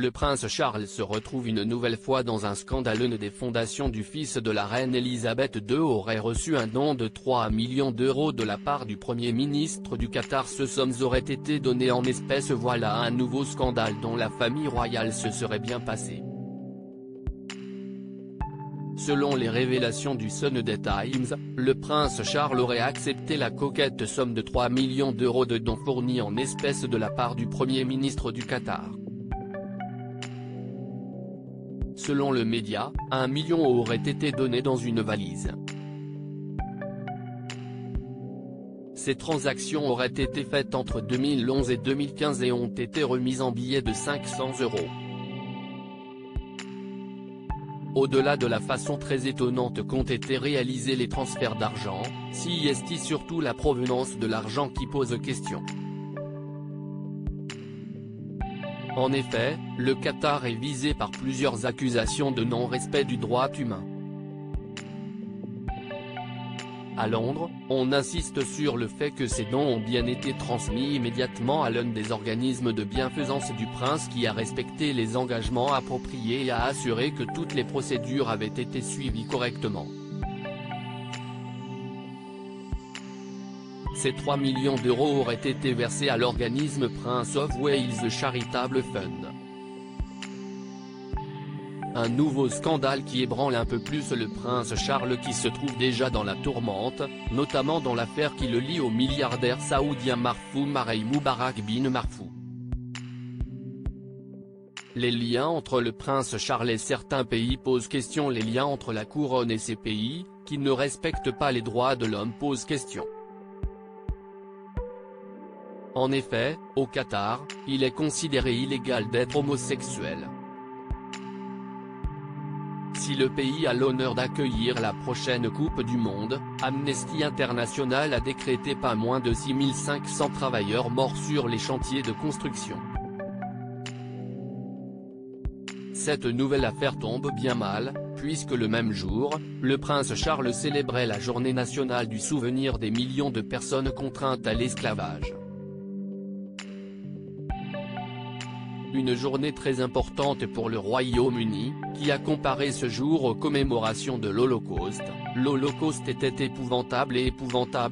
le prince Charles se retrouve une nouvelle fois dans un scandale. Une des fondations du fils de la reine Elisabeth II aurait reçu un don de 3 millions d'euros de la part du Premier ministre du Qatar. Ces sommes auraient été données en espèces. Voilà un nouveau scandale dont la famille royale se serait bien passée. Selon les révélations du Sunday Times, le prince Charles aurait accepté la coquette somme de 3 millions d'euros de dons fournis en espèces de la part du Premier ministre du Qatar. Selon le média, 1 million aurait été donné dans une valise. Ces transactions auraient été faites entre 2011 et 2015 et ont été remises en billets de 500 euros. Au-delà de la façon très étonnante qu'ont été réalisés les transferts d'argent, si est surtout la provenance de l'argent qui pose question. En effet, le Qatar est visé par plusieurs accusations de non-respect du droit humain. À Londres, on insiste sur le fait que ces dons ont bien été transmis immédiatement à l'un des organismes de bienfaisance du prince qui a respecté les engagements appropriés et a assuré que toutes les procédures avaient été suivies correctement. Ces 3 millions d'euros auraient été versés à l'organisme Prince of Wales Charitable Fund. Un nouveau scandale qui ébranle un peu plus le prince Charles qui se trouve déjà dans la tourmente, notamment dans l'affaire qui le lie au milliardaire saoudien Marfou Marei Moubarak bin Marfou. Les liens entre le prince Charles et certains pays posent question. Les liens entre la couronne et ces pays, qui ne respectent pas les droits de l'homme, posent question. En effet, au Qatar, il est considéré illégal d'être homosexuel. Si le pays a l'honneur d'accueillir la prochaine Coupe du Monde, Amnesty International a décrété pas moins de 6500 travailleurs morts sur les chantiers de construction. Cette nouvelle affaire tombe bien mal, puisque le même jour, le prince Charles célébrait la journée nationale du souvenir des millions de personnes contraintes à l'esclavage. Une journée très importante pour le Royaume-Uni, qui a comparé ce jour aux commémorations de l'Holocauste. L'Holocauste était épouvantable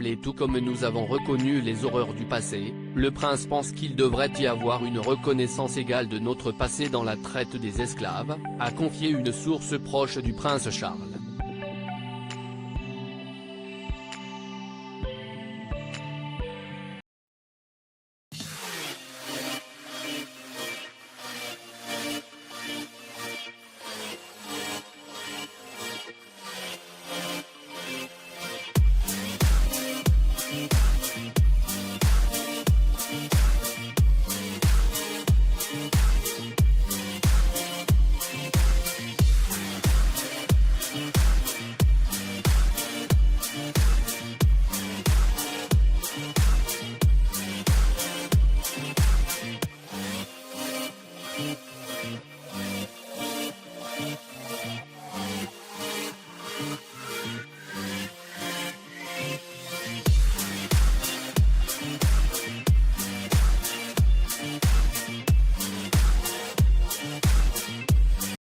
et tout comme nous avons reconnu les horreurs du passé, le prince pense qu'il devrait y avoir une reconnaissance égale de notre passé dans la traite des esclaves, a confié une source proche du prince Charles.